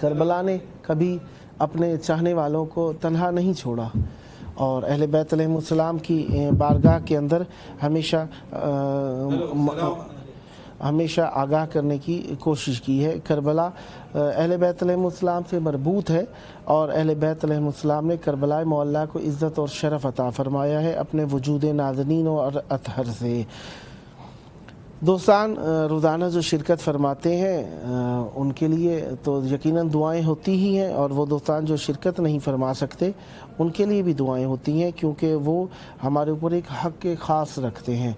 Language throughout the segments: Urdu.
کربلا نے کبھی اپنے چاہنے والوں کو تنہا نہیں چھوڑا اور اہل بیت علیہ السلام کی بارگاہ کے اندر ہمیشہ آگاہ کرنے کی کوشش کی ہے۔ کربلا اہل بیت علیہ السلام سے مربوط ہے اور اہل بیت علیہ السلام نے کربلا معلیٰ کو عزت اور شرف عطا فرمایا ہے اپنے وجود نازنین اور اطہر سے۔ دوستان روزانہ جو شرکت فرماتے ہیں ان کے لیے تو یقیناً دعائیں ہوتی ہی ہیں، اور وہ دوستان جو شرکت نہیں فرما سکتے ان کے لیے بھی دعائیں ہوتی ہیں، کیونکہ وہ ہمارے اوپر ایک حق خاص رکھتے ہیں۔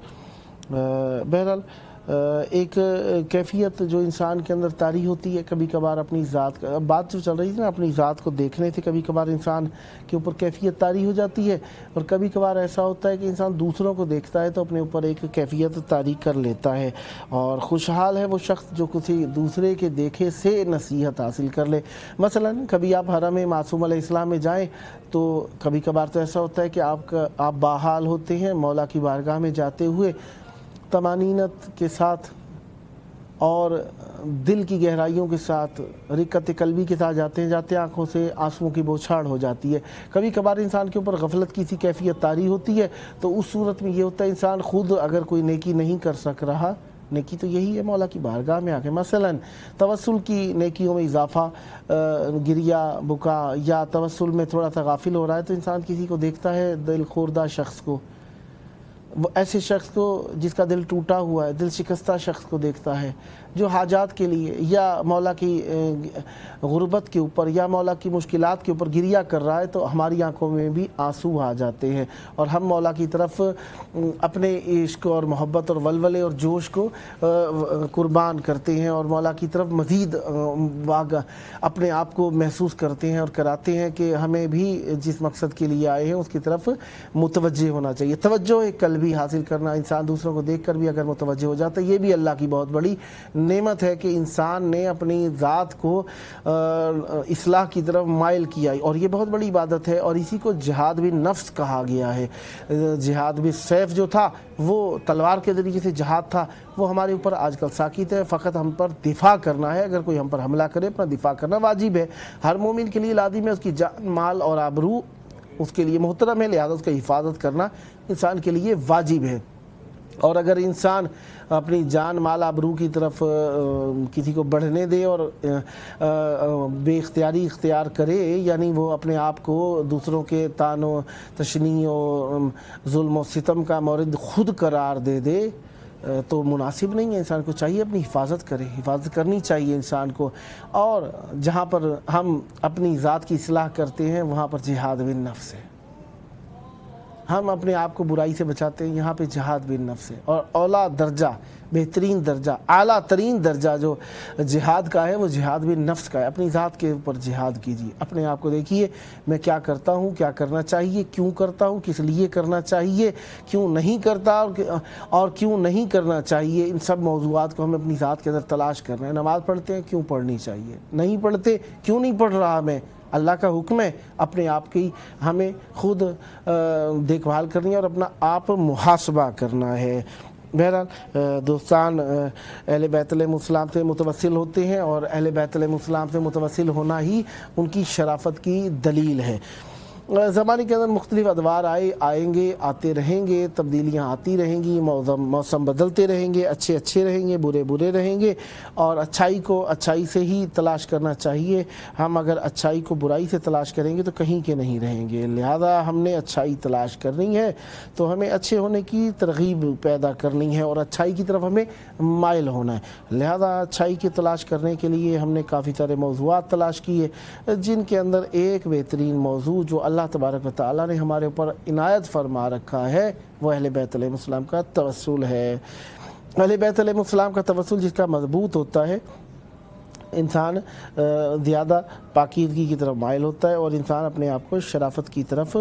بہرحال ایک کیفیت جو انسان کے اندر طاری ہوتی ہے، کبھی کبھار اپنی ذات کا بات جو چل رہی تھی نا، اپنی ذات کو دیکھنے سے کبھی کبھار انسان کے اوپر کیفیت طاری ہو جاتی ہے، اور کبھی کبھار ایسا ہوتا ہے کہ انسان دوسروں کو دیکھتا ہے تو اپنے اوپر ایک کیفیت طاری کر لیتا ہے، اور خوشحال ہے وہ شخص جو کسی دوسرے کے دیکھے سے نصیحت حاصل کر لے۔ مثلا کبھی آپ حرم معصوم علیہ السلام میں جائیں تو کبھی کبھار تو ایسا ہوتا ہے کہ آپ باحال ہوتے ہیں، مولا کی بارگاہ میں جاتے ہوئے طمانینت کے ساتھ اور دل کی گہرائیوں کے ساتھ، رقت قلبی کے ساتھ جاتے آنکھوں سے آنسوؤں کی بوچھاڑ ہو جاتی ہے۔ کبھی کبھار انسان کے اوپر غفلت کی سی کیفیت طاری ہوتی ہے، تو اس صورت میں یہ ہوتا ہے انسان خود اگر کوئی نیکی نہیں کر سک رہا، نیکی تو یہی ہے مولا کی بارگاہ میں آ کے مثلا توسل کی نیکیوں میں اضافہ، گریہ بکا یا توسل میں تھوڑا سا غافل ہو رہا ہے تو انسان کسی کو دیکھتا ہے دل خوردہ شخص کو، وہ ایسے شخص کو جس کا دل ٹوٹا ہوا ہے، دل شکستہ شخص کو دیکھتا ہے جو حاجات کے لیے یا مولا کی غربت کے اوپر یا مولا کی مشکلات کے اوپر گریہ کر رہا ہے، تو ہماری آنکھوں میں بھی آنسو آ جاتے ہیں اور ہم مولا کی طرف اپنے عشق اور محبت اور ولولے اور جوش کو قربان کرتے ہیں اور مولا کی طرف مزید اپنے آپ کو محسوس کرتے ہیں اور کراتے ہیں کہ ہمیں بھی جس مقصد کے لیے آئے ہیں اس کی طرف متوجہ ہونا چاہیے۔ توجہ قلبی حاصل کرنا، انسان دوسروں کو دیکھ کر بھی اگر متوجہ ہو جاتا ہے، یہ بھی اللہ کی بہت بڑی نعمت ہے کہ انسان نے اپنی ذات کو اصلاح کی طرف مائل کیا، اور یہ بہت بڑی عبادت ہے، اور اسی کو جہاد بھی نفس کہا گیا ہے۔ جہاد بھی سیف جو تھا وہ تلوار کے ذریعے سے جہاد تھا، وہ ہمارے اوپر آج کل ساکت ہے، فقط ہم پر دفاع کرنا ہے۔ اگر کوئی ہم پر حملہ کرے اپنا دفاع کرنا واجب ہے، ہر مومن کے لیے لازم ہے، اس کی جان مال اور آبرو اس کے لیے محترم ہے، لہذا اس کا حفاظت کرنا انسان کے لیے واجب ہے۔ اور اگر انسان اپنی جان مال آبرو کی طرف کسی کو بڑھنے دے اور بے اختیاری اختیار کرے، یعنی وہ اپنے آپ کو دوسروں کے طعن و تشنیع و ظلم و ستم کا مورد خود قرار دے تو مناسب نہیں ہے۔ انسان کو چاہیے اپنی حفاظت کرے، حفاظت کرنی چاہیے انسان کو، اور جہاں پر ہم اپنی ذات کی اصلاح کرتے ہیں وہاں پر جہاد بالنفس ہے۔ ہم اپنے آپ کو برائی سے بچاتے ہیں، یہاں پہ جہاد بالنفس ہے، اور اولا درجہ، بہترین درجہ، اعلیٰ ترین درجہ جو جہاد کا ہے وہ جہاد بالنفس کا ہے۔ اپنی ذات کے اوپر جہاد کیجیے، اپنے آپ کو دیکھیے میں کیا کرتا ہوں، کیا کرنا چاہیے، کیوں کرتا ہوں، کس لیے کرنا چاہیے، کیوں نہیں کرتا اور کیوں نہیں کرنا چاہیے۔ ان سب موضوعات کو ہمیں اپنی ذات کے اندر تلاش کرنا ہے۔ نماز پڑھتے ہیں، کیوں پڑھنی چاہیے، نہیں پڑھتے، کیوں نہیں پڑھ رہا میں، اللہ کا حکم ہے، اپنے آپ کی ہمیں خود دیکھ بھال کرنی ہے اور اپنا آپ محاسبہ کرنا ہے۔ بہرحال دوستان اہل بیت علیہ السلام سے متوسل ہوتے ہیں، اور اہل بیت علیہ السلام سے متوسل ہونا ہی ان کی شرافت کی دلیل ہے۔ زمانے کے اندر مختلف ادوار آئیں گے، آتے رہیں گے، تبدیلیاں آتی رہیں گی، موسم بدلتے رہیں گے، اچھے رہیں گے، برے رہیں گے، اور اچھائی کو اچھائی سے ہی تلاش کرنا چاہیے۔ ہم اگر اچھائی کو برائی سے تلاش کریں گے تو کہیں کے نہیں رہیں گے، لہذا ہم نے اچھائی تلاش کرنی ہے تو ہمیں اچھے ہونے کی ترغیب پیدا کرنی ہے اور اچھائی کی طرف ہمیں مائل ہونا ہے۔ لہذا اچھائی کی تلاش کرنے کے لیے ہم نے کافی سارے موضوعات تلاش کیے، جن کے اندر ایک بہترین موضوع جو اللہ تبارک و تعالیٰ نے ہمارے اوپر عنایت فرما رکھا ہے وہ اہل بیت علیہ السلام کا توسل ہے۔ اہل بیت علیہ السلام کا توسل جس کا مضبوط ہوتا ہے، انسان زیادہ پاکیزگی کی طرف مائل ہوتا ہے اور انسان اپنے آپ کو شرافت کی طرف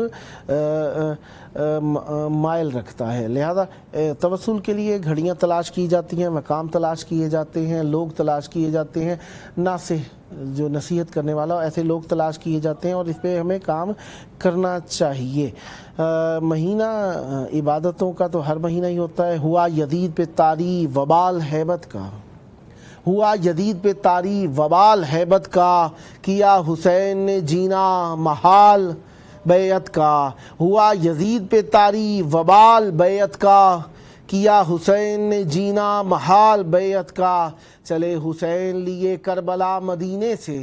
مائل رکھتا ہے۔ لہذا توسل کے لیے گھڑیاں تلاش کی جاتی ہیں، مقام تلاش کیے جاتے ہیں، لوگ تلاش کیے جاتے ہیں، ناصح جو نصیحت کرنے والا ایسے لوگ تلاش کیے جاتے ہیں، اور اس پہ ہمیں کام کرنا چاہیے۔ مہینہ عبادتوں کا تو ہر مہینہ ہی ہوتا ہے، ہوا یزید پہ طاری وبال ہیبت کا، ہوا یزید پہ طاری وبال ہیبت کا، کیا حسین نے جینا محال بیعت کا۔ ہوا یزید پہ طاری وبال بیعت کا، کیا حسین نے جینا محال بیعت کا۔ چلے حسین لیے کربلا مدینے سے،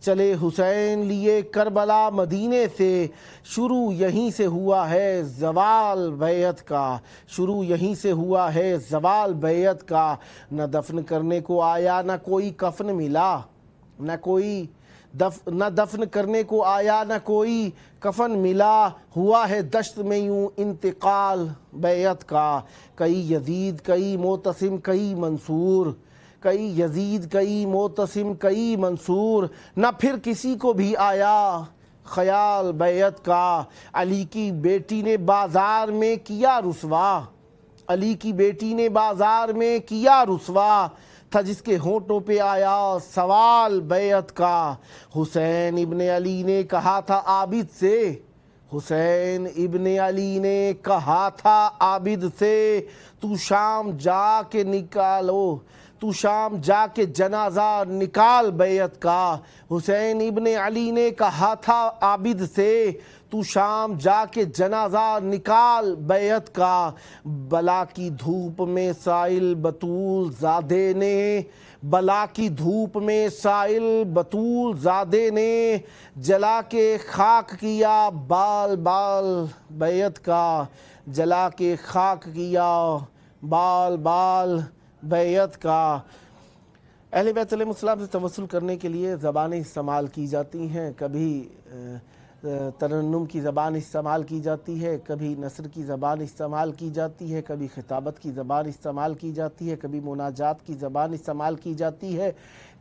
چلے حسین لیے کربلا مدینے سے، شروع یہیں سے ہوا ہے زوال بیعت کا، شروع یہیں سے ہوا ہے زوال بیعت کا۔ نہ دفن کرنے کو آیا نہ کوئی کفن ملا، نہ دفن کرنے کو آیا نہ کوئی کفن ملا، ہوا ہے دشت میں یوں انتقال بیعت کا۔ کئی یزید کئی معتصم کئی منصور، کئی یزید کئی معتصم کئی منصور، نہ پھر کسی کو بھی آیا خیال بیعت کا۔ علی کی بیٹی نے بازار میں کیا رسوا، علی کی بیٹی نے بازار میں کیا رسوا، تھا جس کے ہونٹوں پہ آیا سوال بیعت کا۔ حسین ابن علی نے کہا تھا عابد سے، حسین ابن علی نے کہا تھا عابد سے، تو شام جا کے نکالو، تو شام جا کے جنازہ نکال بیعت کا۔ حسین ابن علی نے کہا تھا عابد سے، تو شام جا کے جنازہ نکال بیعت کا۔ بلا کی دھوپ میں سائل بطول زادے نے، بلا کی دھوپ میں سائل بطول زادے نے، جلا کے خاک کیا بال بال بیعت کا، جلا کے خاک کیا بال بال بیعت کا۔ اہل بیت علیہ السلام سے توسل کرنے کے لیے زبانیں استعمال کی جاتی ہیں، کبھی ترنم کی زبان استعمال کی جاتی ہے، کبھی نثر کی زبان استعمال کی جاتی ہے، کبھی خطابت کی زبان استعمال کی جاتی ہے، کبھی مناجات کی زبان استعمال کی جاتی ہے،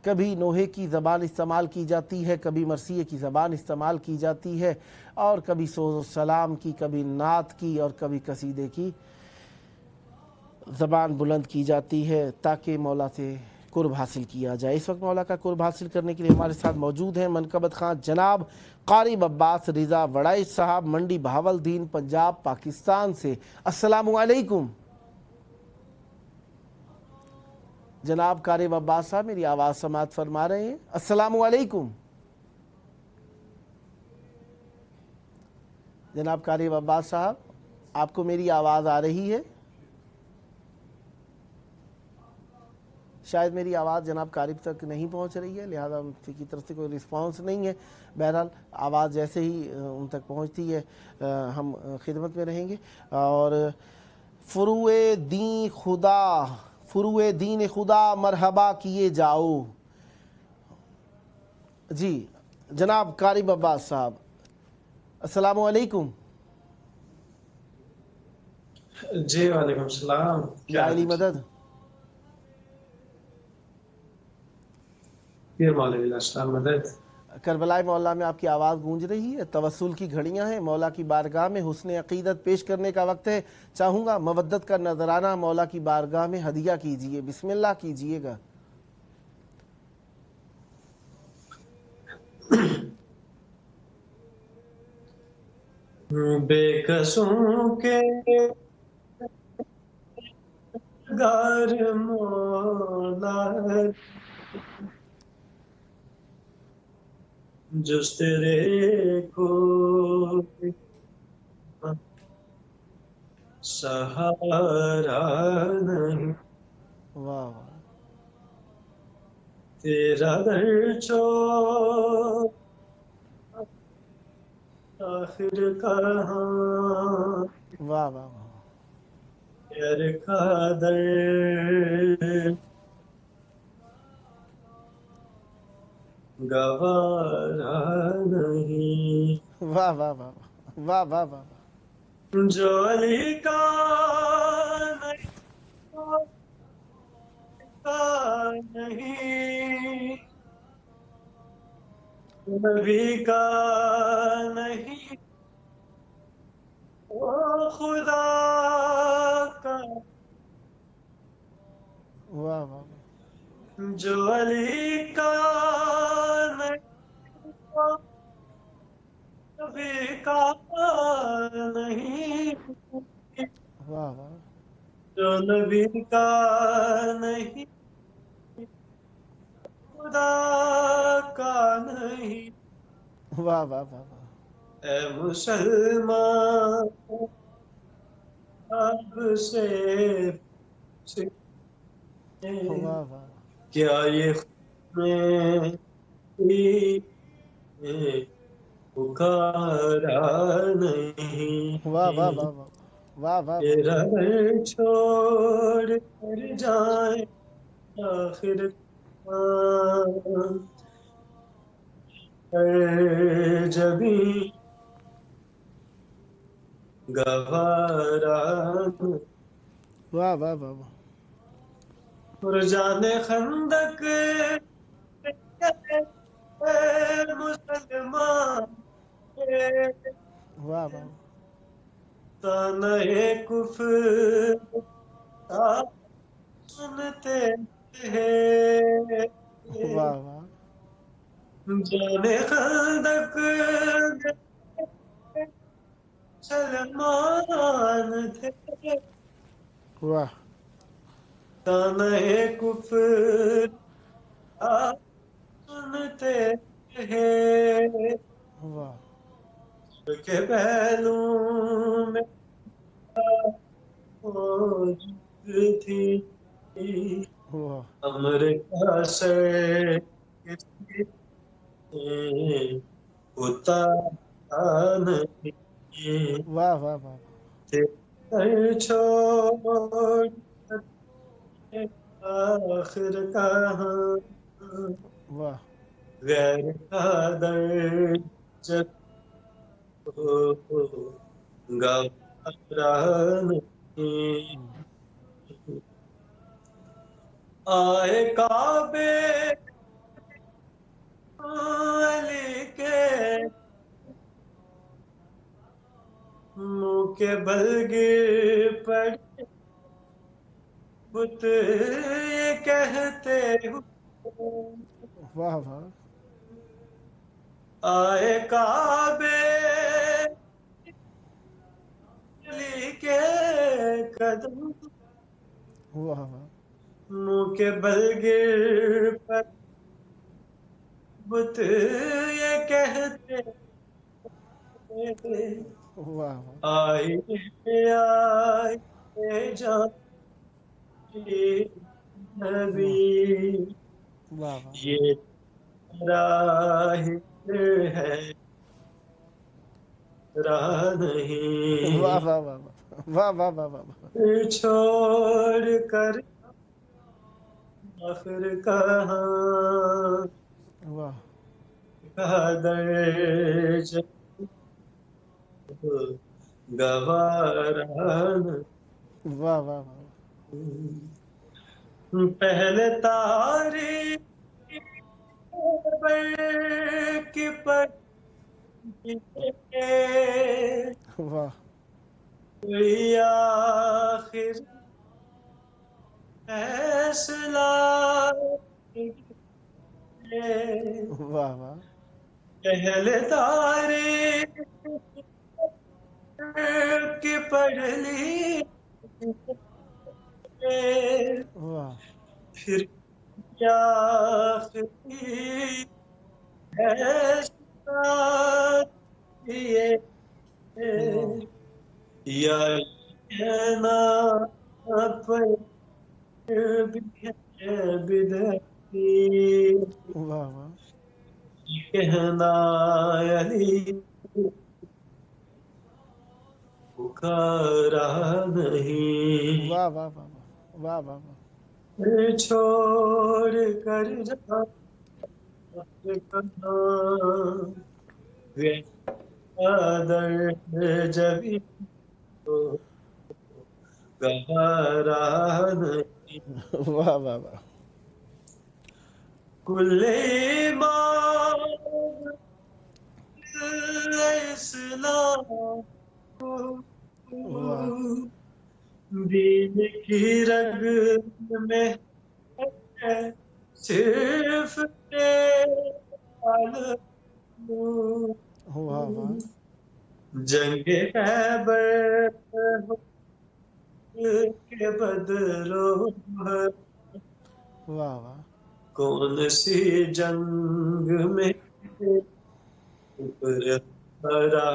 کبھی نوحے کی زبان استعمال کی جاتی ہے، کبھی مرثیے کی زبان استعمال کی جاتی ہے، اور کبھی سوز و سلام کی، کبھی نعت کی، اور کبھی قصیدے کی زبان بلند کی جاتی ہے تاکہ مولا سے قرب حاصل کیا جائے۔ اس وقت مولا کا قرب حاصل کرنے کے لیے ہمارے ساتھ موجود ہیں منقبت خواں جناب قاری عباس رضا وڑائی صاحب، منڈی بہاولدین، پنجاب، پاکستان سے۔ السلام علیکم جناب قاری عباس صاحب، میری آواز سماعت فرما رہے ہیں؟ السلام علیکم جناب قاری عباس صاحب، آپ کو میری آواز آ رہی ہے؟ شاید میری آواز جناب قاری تک نہیں پہنچ رہی ہے، لہذا ان کی طرف سے کوئی رسپانس نہیں ہے۔ بہرحال آواز جیسے ہی ان تک پہنچتی ہے ہم خدمت میں رہیں گے۔ اور فروع دین خدا مرحبا کیے جاؤ۔ جی جناب قاری عباس صاحب، السلام علیکم۔ جی وعلیکم السلام، یا علی مدد۔ پیر مولوی اسلام مدد۔ کربلائے مولا میں آپ کی آواز گونج رہی ہے، توسل کی گھڑیاں ہیں، مولا کی بارگاہ میں حسن عقیدت پیش کرنے کا وقت ہے۔ چاہوں گا مودت کا نذرانہ مولا کی بارگاہ میں ہدیہ کیجئے، بسم اللہ کیجئے گا۔ بے قصوں کے گار مولا جس تیرے کو سہارا نہیں، واہ واہ، تیرا در چھوڑ آخر کہاں، واہ واہ واہ، یار کا در گوارا نہیں، واہ واہ واہ واہ واہ واہ، جو علی کا نہیں، نبی کا نہیں، وہ خدا کا، واہ واہ، جو علی کا نہیں، نبی کا نہیں، واہ واہ، جو نبی کا نہیں، خدا کا نہیں واہ واہ واہ واہ اے مسلمان اب سے واہ واہ کیا یہ پکارا نہیں واہ واہ واہ واہ واہ واہ یہ رنگ چھوڑ کر جائیں آخر جبھی گوارا واہ واہ واہ واہ اور جانے خندق مسلمان واہ واہ تانے کفر سنتے ہیں واہ واہ جانے خندق مسلمان تھے واہ تانے کفر سنتے ہیں واہ کے پہلو میں موجود تھی واہ امریکہ سے کسی نے اتارا نہیں واہ واہ واہ تیرے چھوڑ کر آخر کہاں واہ غیر کا درد گوارا نہیں آئے کعبے علی کے منہ کے بل گر پڑے بت یہ کہتے ہوئے واہ واہ آئے کعبے علی کے قدم واہ واہ منہ کے بل گر پر بت یہ کہتے واہ واہ آئے جان نبی واہ واہ یہ راہ ہے راہ نہیں واہ واہ واہ واہ واہ واہ واہ چھوڑ کر آخر کہاں واہ درج گوارا واہ واہ واہ پہلے تاریخ کی پڑھی واہ آخر فیصلہ واہ واہ پہلے تاریخ کی پڑھ لی واہ پھر کیا آخری فیصلہ یہ یا کہنا پر بھی ہے بدعتی واہ واہ کہنا علی پکارا نہیں واہ واہ واہ واہ واہ واہ چھوڑ کر جا در جبھی گوارا نہیں واہ واہ واہ کل ایمان اسلام دین کی رگ میں ہے صرف واہ واہ جنگ خیبر کے بدلو واہ واہ کون سی جنگ میں اوپر ہرا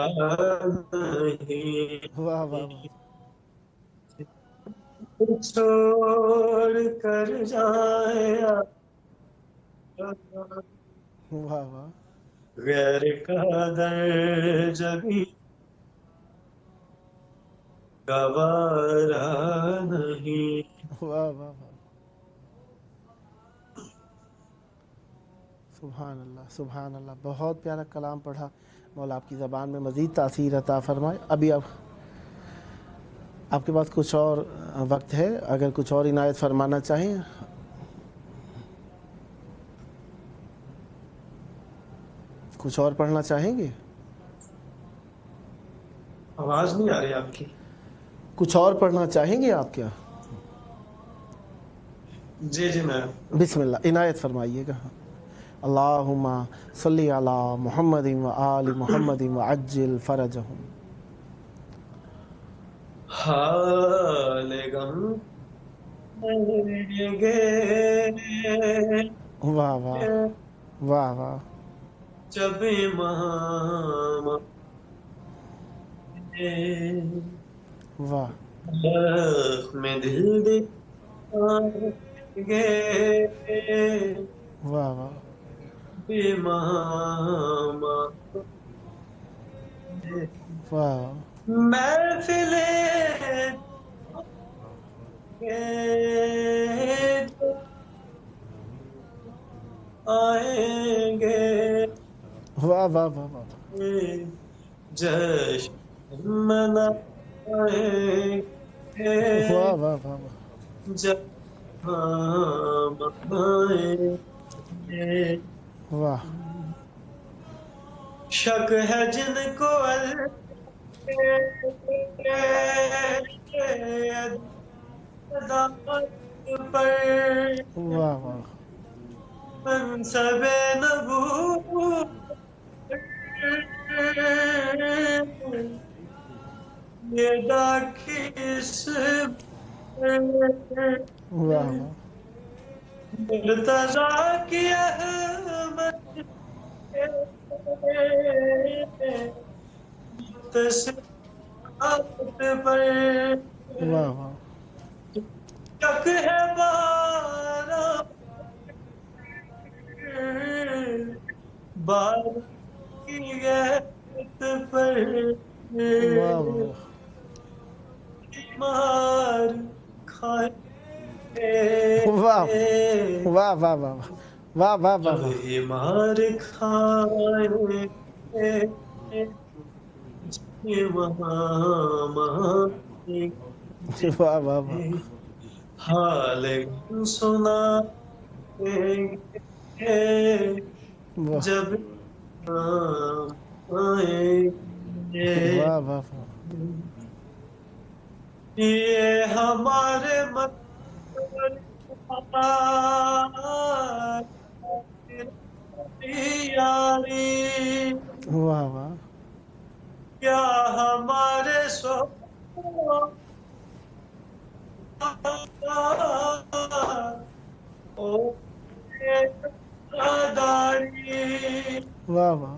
نہیں، واہ واہ واہ چھوڑ کر جائے واہ واہ غیر کا درج بھی گوارا نہیں۔ واہ واہ واہ سبحان اللہ سبحان اللہ، بہت پیارا کلام پڑھا۔ مولا آپ کی زبان میں مزید تاثیر عطا فرمائے۔ ابھی آپ کے پاس کچھ اور وقت ہے، اگر کچھ اور عنایت فرمانا چاہیں۔ کچھ اور پڑھنا چاہیں گے؟ آواز نہیں آ رہی آپ کی؟ کچھ اور پڑھنا چاہیں گے آپ کیا؟ جی جی میں بسم اللہ، عنایت فرمائیے گا۔ اللہم صلی علی محمد و آل محمد و عجل فرجہم۔ حال غم گے واہ واہ واہ واہ جب امام واہ میں دل گے واہ واہ امام واہ محفل آئیں گے واہ واہ واہ واہ جشن منائیں گے واہ واہ واہ جب ہم آئیں گے۔ واہ شک ہے جن کو عدالت پر واہ واہ منصب نبوت یہ ڈاکی اس واہ مرتضی کی احمد تصدیقات پر واہ واہ شک ہے بارہ بار کی غیرت پر واہ واہ مار کھائے واہ واہ واہ واہ واہ واہ واہ مار کھائے واہ واہ واہ حال سنا جب آئیں گے۔ واہ واہ یہ ہمارے یاری واہ واہ کیا ہمارے سو داری واہ واہ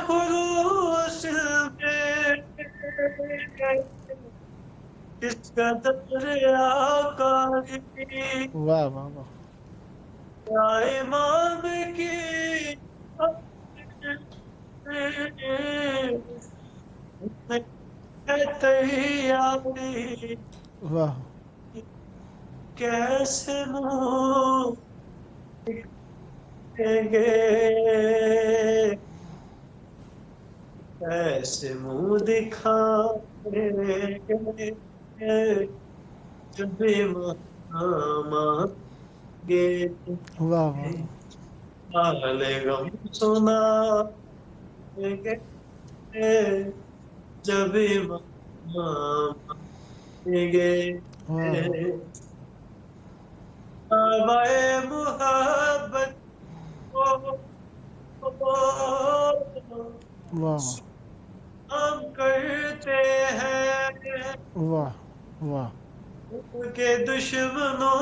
خروش میں کس قدر آقاری واہ واہ واہ کیا امام کی تیاری واہ کیسے منہ دکھائیں گے کیسے منہ دکھائیں گے جب امام گے واہ حال غم سنا گے جب امام گے آوائے محبت واہ ہم کرتے ہیں واہ واہ ان کے دشمنوں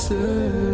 Say